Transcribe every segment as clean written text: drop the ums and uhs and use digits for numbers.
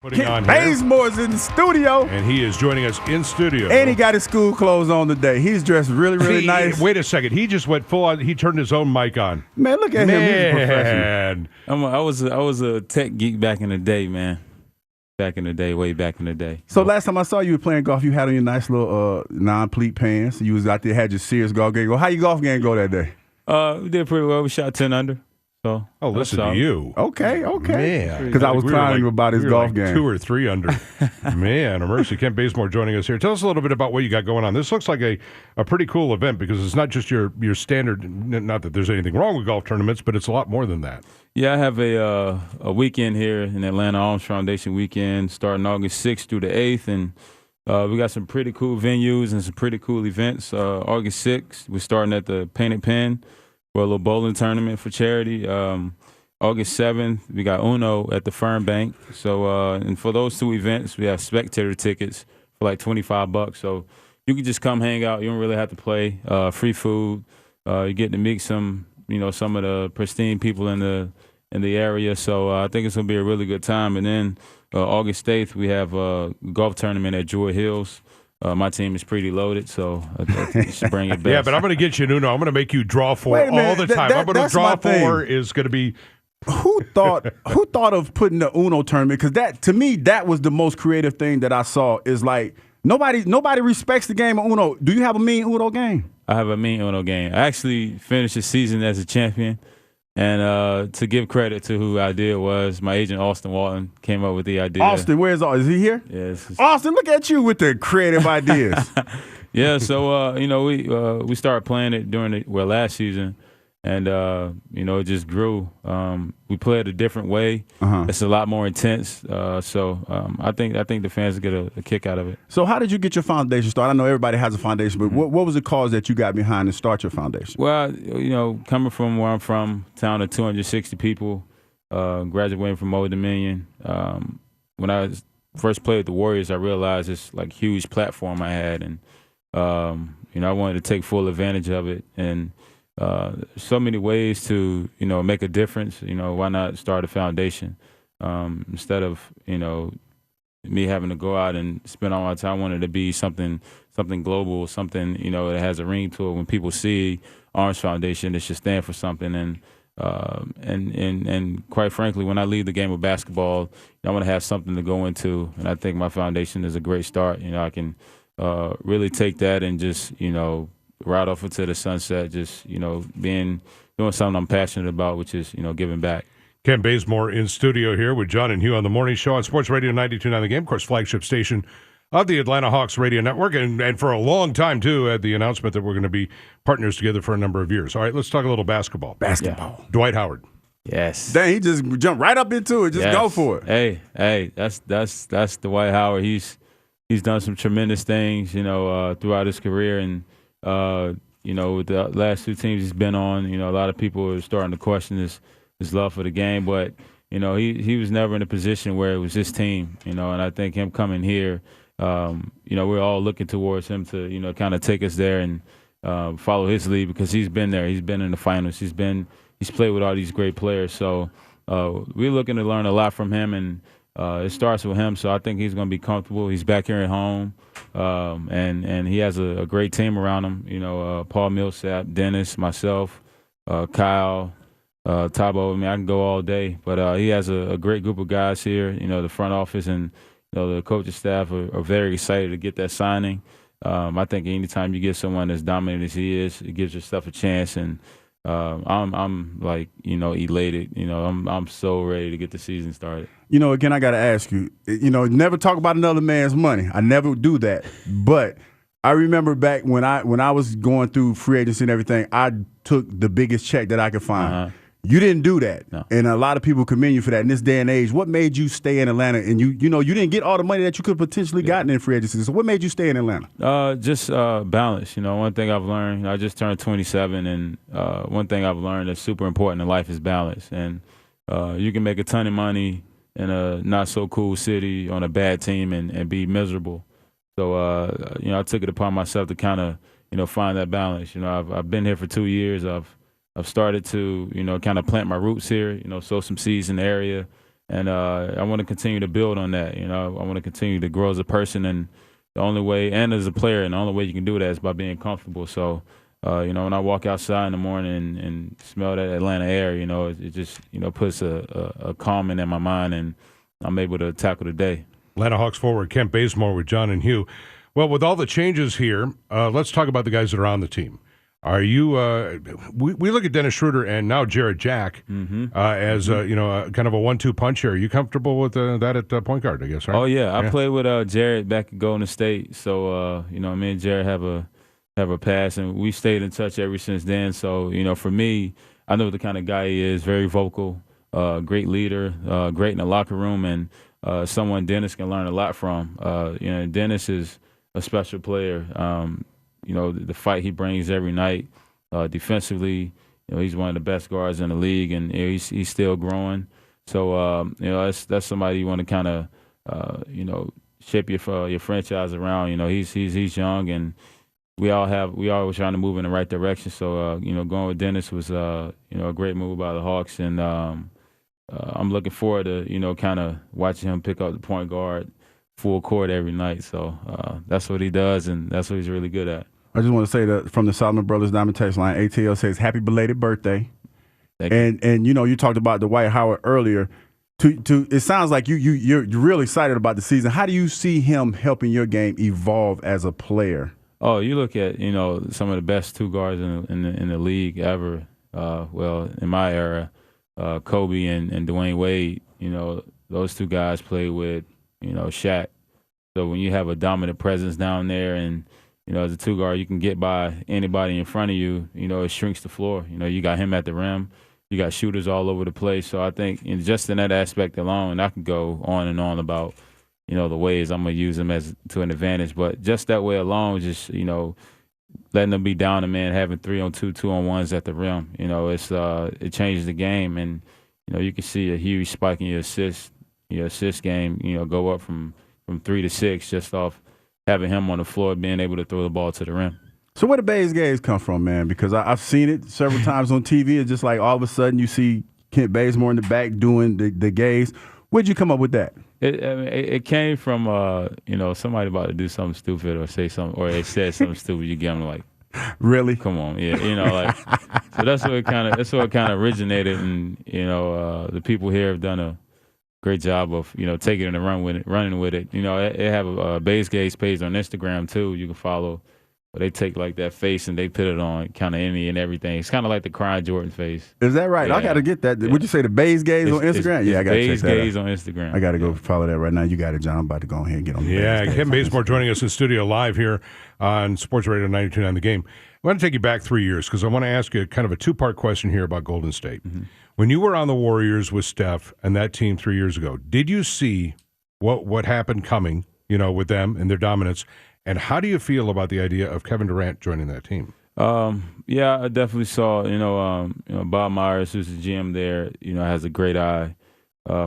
Putting on here. Bazemore's in the studio. And he is joining us in studio. And he got his school clothes on today. He's dressed really, really nice. Wait a second. He just went full on. He turned his own mic on. Man, look at him. He's a professional. I was a tech geek back in the day, man. Back in the day, way back in the day. So last time I saw you were playing golf, you had on your nice little non-pleat pants. You was out there, had your serious golf game. Well, how your golf game go that day? We did pretty well. We shot 10 under. So, listen to you. Okay. Man. Because I was clowning about his golf game. 2 or 3 under. Man, a mercy. Ken Bazemore joining us here. Tell us a little bit about what you got going on. This looks like a pretty cool event because it's not just your standard, not that there's anything wrong with golf tournaments, but it's a lot more than that. Yeah, I have a weekend here in Atlanta, Alms Foundation weekend, starting August 6th through the 8th. And we got some pretty cool venues and some pretty cool events. August 6th, we're starting at the Painted Pen for a little bowling tournament for charity. August 7th, we got Uno at the Fern Bank. So, and for those 2 events, we have spectator tickets for like $25. So you can just come hang out. You don't really have to play. Free food. You get to meet some of the pristine people in the area. So I think it's gonna be a really good time. And then August 8th, we have a golf tournament at Joy Hills. My team is pretty loaded, so I think you should bring it back. Yeah, but I'm going to get you an Uno. I'm going to make you draw 4 all the time. I'm going to draw 4 is going to be. Who thought of putting the Uno tournament? Because that, to me, that was the most creative thing that I saw. Is like nobody respects the game of Uno. Do you have a mean Uno game? I have a mean Uno game. I actually finished the season as a champion. And to give credit to who I did was my agent, Austin Walton, came up with the idea. Austin, where's Austin? Is he here? Yes. Austin, look at you with the creative ideas. Yeah, so, we started playing it during last season. And, it just grew. We play it a different way. It's a lot more intense. I think the fans get a kick out of it. So how did you get your foundation started? I know everybody has a foundation, but what was the cause that you got behind to start your foundation? Well, coming from where I'm from, town of 260 people, graduating from Old Dominion. When I first played with the Warriors, I realized this like huge platform I had, and I wanted to take full advantage of it. And so many ways to make a difference. Why not start a foundation instead of me having to go out and spend all my time. I wanted to be something global, something that has a ring to it. When people see Alms Foundation, it should stand for something. And quite frankly, when I leave the game of basketball, I want to have something to go into. And I think my foundation is a great start. I can really take that and just right off into the sunset, just, doing something I'm passionate about, which is, giving back. Ken Bazemore in studio here with John and Hugh on the morning show on Sports Radio 92.9 The Game, of course, flagship station of the Atlanta Hawks radio network, and for a long time, too, had the announcement that we're going to be partners together for a number of years. All right, let's talk a little basketball. Basketball. Dwight Howard. Yes. Dang, he just jumped right up into it. Just go for it. Hey, that's Dwight Howard. He's done some tremendous things, throughout his career, and with the last 2 teams he's been on, a lot of people are starting to question his love for the game. But, he was never in a position where it was his team, and I think him coming here, we're all looking towards him to, kind of take us there and follow his lead because he's been there. He's been in the finals. He's played with all these great players. So we're looking to learn a lot from him, and it starts with him, so I think he's going to be comfortable. He's back here at home, and he has a great team around him. Paul Millsap, Dennis, myself, Kyle, Tabo. I mean, I can go all day, but he has a great group of guys here. The front office and the coaching staff are very excited to get that signing. I think anytime you get someone as dominant as he is, it gives your stuff a chance, and I'm like elated. I'm so ready to get the season started. Again, I got to ask you, never talk about another man's money. I never do that. But I remember back when I was going through free agency and everything, I took the biggest check that I could find. You didn't do that. No. And a lot of people commend you for that in this day and age. What made you stay in Atlanta? And you didn't get all the money that you could potentially gotten in free agency. So what made you stay in Atlanta? Just balance. One thing I've learned, I just turned 27, and one thing I've learned that's super important in life is balance. And you can make a ton of money in a not-so-cool city on a bad team and be miserable. So, I took it upon myself to kind of, find that balance. I've been here for 2 years. I've started to, kind of plant my roots here, sow some seeds in the area. And I want to continue to build on that. You know, I want to continue to grow as a person, and the only way, and as a player, and the only way you can do that is by being comfortable. So, you know, when I walk outside in the morning and smell that Atlanta air, you know, it just, you know, puts a calming in my mind, and I'm able to tackle the day. Atlanta Hawks forward Kent Bazemore with John and Hugh. Well, with all the changes here, let's talk about the guys that are on the team. Are you? We look at Dennis Schroeder and now Jarrett Jack as you know, kind of a 1-2 punch here. Are you comfortable with that at point guard? I guess, right? Oh yeah, I played with Jarrett back at Golden State, so you know, me and Jarrett have a past, and we stayed in touch ever since then. So you know, for me, I know the kind of guy he is. Very vocal, great leader, great in the locker room, and someone Dennis can learn a lot from. You know, Dennis is a special player. You know, the fight he brings every night, defensively, you know, he's one of the best guards in the league, and you know, he's still growing. So, you know, that's somebody you want to kind of, you know, shape your franchise around. You know, he's young, and we always trying to move in the right direction. So, you know, going with Dennis was, you know, a great move by the Hawks, and I'm looking forward to, you know, kind of watching him pick up the point guard full court every night. So that's what he does, and that's what he's really good at. I just want to say that from the Solomon Brothers Diamond text line, ATL says, happy belated birthday. And you know, you talked about Dwight Howard earlier. It sounds like you're really excited about the season. How do you see him helping your game evolve as a player? Oh, you look at, you know, some of the best two guards in the league ever. Well, in my era, Kobe and Dwayne Wade. You know, those two guys played with, you know, Shaq. So when you have a dominant presence down there, and you know, as a two guard, you can get by anybody in front of you. You know, it shrinks the floor. You know, you got him at the rim. You got shooters all over the place. So I think just in that aspect alone, I could go on and on about, you know, the ways I'm going to use him as to an advantage. But just that way alone, just, you know, letting them be down a man, having 3-on-2, 2-on-1s at the rim, you know, it changes the game. And, you know, you can see a huge spike in your assist game, you know, go up from 3 to 6 just off having him on the floor, being able to throw the ball to the rim. So where the Bazegaze come from, man? Because I've seen it several times on TV. It's just like all of a sudden you see Kent Bazemore in the back doing the gaze. Where'd you come up with that? It came from you know, somebody about to do something stupid or say something, or they said something stupid. You get them like, really? Come on, yeah, you know, like. So that's what it kind of originated, and you know, the people here have done a great job of, you know, taking it and running with it. You know, they have a Bazegaze page on Instagram too. You can follow. But they take like that face and they put it on kind of any and everything. It's kind of like the crying Jordan face. Is that right? Yeah. I got to get that. Yeah. Would you say the Bazegaze on Instagram? Yeah, I got to check that out. Bazegaze on Instagram. I got to go follow that right now. You got it, John. I'm about to go ahead and get on the Bazegaze. Kent Bazemore joining us in studio live here on Sports Radio 92.9 The Game. I want to take you back 3 years because I want to ask you kind of a two-part question here about Golden State. Mm-hmm. When you were on the Warriors with Steph and that team 3 years ago, did you see what happened coming, you know, with them and their dominance? And how do you feel about the idea of Kevin Durant joining that team? Yeah, I definitely saw, you know, Bob Myers, who's the GM there, you know, has a great eye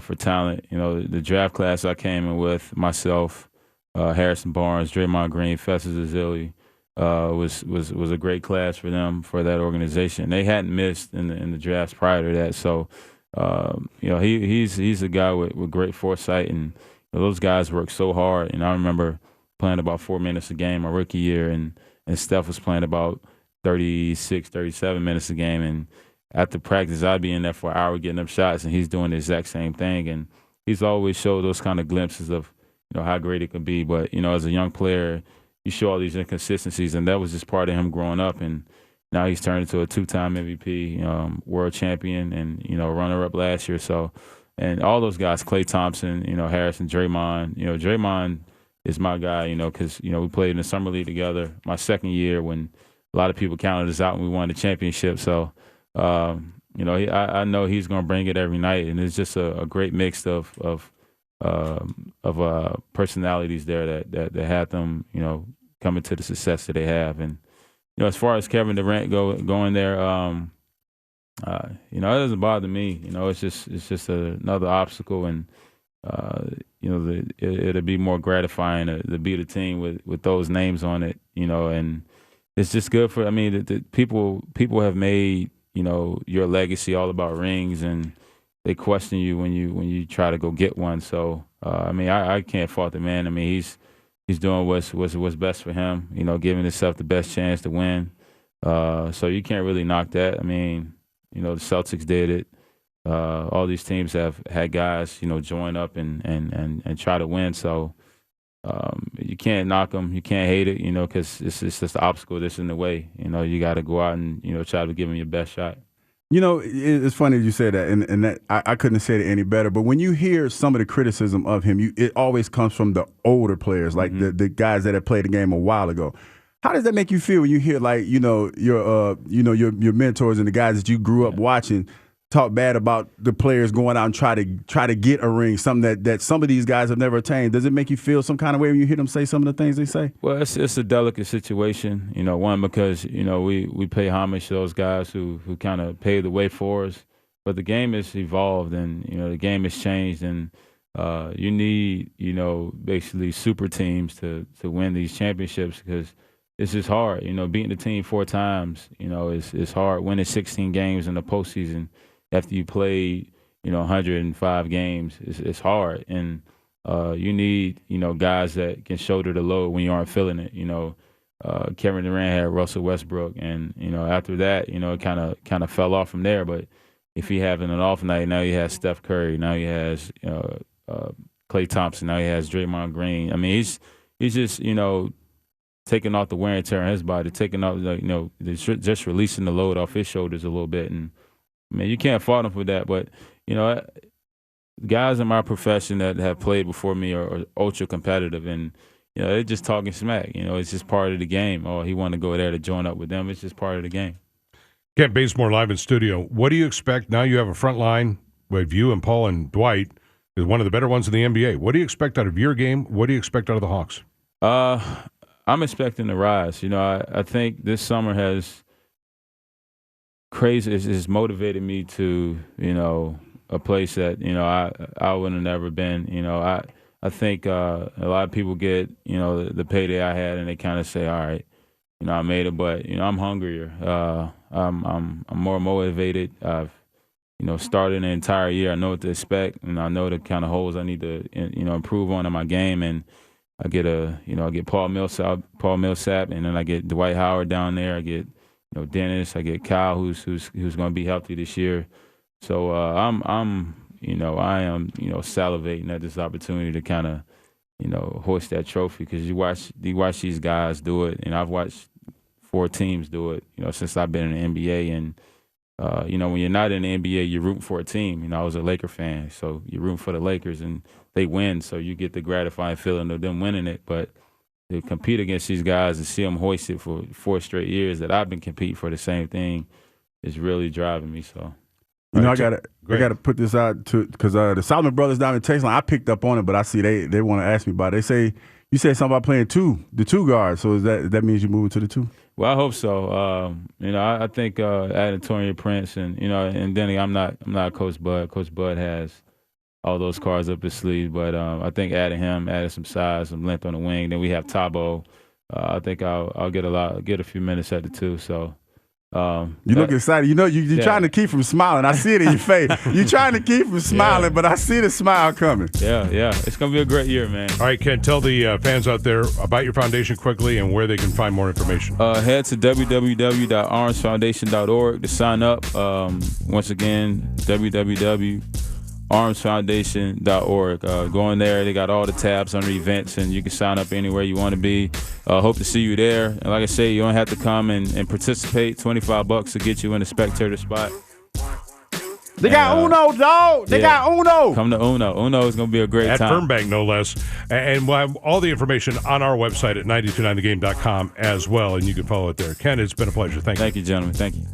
for talent. You know, the draft class I came in with, myself, Harrison Barnes, Draymond Green, Festus Ezeli, was a great class for them, for that organization. They hadn't missed in the drafts prior to that. So, you know, he's a guy with great foresight, and you know, those guys work so hard. And I remember playing about 4 minutes a game my rookie year, and Steph was playing about 36, 37 minutes a game. And after practice, I'd be in there for an hour getting up shots, and he's doing the exact same thing. And he's always showed those kind of glimpses of, you know, how great it can be. But, you know, as a young player, you show all these inconsistencies, and that was just part of him growing up. And now he's turned into a 2-time MVP, world champion, and, you know, runner-up last year. So, and all those guys, Klay Thompson, you know, Harrison, Draymond, you know, Draymond is my guy, you know, because, you know, we played in the summer league together my second year when a lot of people counted us out and we won the championship. So, you know, I know he's going to bring it every night, and it's just a great mix of personalities there that had them, you know, coming to the success that they have. And, you know, as far as Kevin Durant going there, you know, it doesn't bother me. You know, it's just another obstacle, and you know, it'll be more gratifying to beat a team with those names on it, you know, and it's just good for, I mean, the people have made, you know, your legacy all about rings, and, they question you when you try to go get one. So I mean, I can't fault the man. I mean, he's doing what's best for him. You know, giving himself the best chance to win. So you can't really knock that. I mean, you know, the Celtics did it. All these teams have had guys, you know, join up and try to win. So you can't knock them. You can't hate it, you know, because it's just the obstacle that's in the way. You know, you got to go out and, you know, try to give them your best shot. You know, it's funny you say that, and that I couldn't have said it any better. But when you hear some of the criticism of him, it always comes from the older players, like the guys that have played the game a while ago. How does that make you feel when you hear, like, you know, your mentors and the guys that you grew up watching talk bad about the players going out and try to get a ring, something that some of these guys have never attained? Does it make you feel some kind of way when you hear them say some of the things they say? Well, it's a delicate situation, you know. One, because, you know, we pay homage to those guys who kind of paved the way for us, but the game has evolved, and, you know, the game has changed, and you need, you know, basically super teams to win these championships, because it's just hard. You know, beating the team 4 times, you know, is hard. Winning 16 games in the postseason after you played, you know, 105 games, it's hard. And you need, you know, guys that can shoulder the load when you aren't feeling it. You know, Kevin Durant had Russell Westbrook, and, you know, after that, you know, it kind of fell off from there. But if he having an off night, now he has Steph Curry, now he has Klay Thompson, now he has Draymond Green. I mean, he's just, you know, taking off the wear and tear on his body, taking off, you know, just releasing the load off his shoulders a little bit. And I mean, you can't fault him for that, but, you know, guys in my profession that have played before me are ultra competitive, and, you know, they're just talking smack. You know, it's just part of the game. Oh, he wanted to go there to join up with them. It's just part of the game. Kent Bazemore live in studio. What do you expect now? You have a front line with you and Paul and Dwight, is one of the better ones in the NBA. What do you expect out of your game? What do you expect out of the Hawks? I'm expecting to rise. You know, I think this summer has has motivated me to, you know, a place that, you know, I would have never been. You know, I think a lot of people get, you know, the payday I had, and they kind of say, all right, you know, I made it, but, you know, I'm hungrier. I'm more motivated. I've, you know, started an entire year. I know what to expect, and I know the kind of holes I need to, you know, improve on in my game. And I get Paul Millsap, and then I get Dwight Howard down there. I get, you know, Dennis. I get Kyle, who's going to be healthy this year. So I am, you know, salivating at this opportunity to kind of, you know, hoist that trophy, because you watch these guys do it, and I've watched 4 teams do it, you know, since I've been in the NBA. And you know, when you're not in the NBA, you're rooting for a team. You know, I was a Laker fan, so you're rooting for the Lakers, and they win, so you get the gratifying feeling of them winning it. But to compete against these guys and see them hoist it for 4 straight years that I've been competing for the same thing is really driving me. So, you know, I gotta put this out because the Solomon brothers down in Texas, I picked up on it, but I see they want to ask me about it. They say you said something about playing the two guards. So that means you're moving to the 2? Well, I hope so. You know, I think adding Torian Prince, and, you know, and then I'm not Coach Bud. Coach Bud has all those cards up his sleeve, but I think adding some size, some length on the wing. Then we have Tabo. I think I'll get a few minutes at the 2. So you look excited. You know, you're trying to keep from smiling. I see it in your face. You're trying to keep from smiling, but I see the smile coming. Yeah. It's gonna be a great year, man. All right, Ken, tell the fans out there about your foundation quickly and where they can find more information. Head to www.almsfoundation.org to sign up. Once again, www.almsfoundation.org. Go in there. They got all the tabs under events, and you can sign up anywhere you want to be. Hope to see you there. And like I say, you don't have to come and participate. $25 to get you in a spectator spot. They got Uno, dog. They got Uno. Come to Uno. Uno is going to be a great at time. At Fernbank, no less. And we'll have all the information on our website at 929thegame.com as well, and you can follow it there. Ken, it's been a pleasure. Thank you. Thank you, gentlemen. Thank you.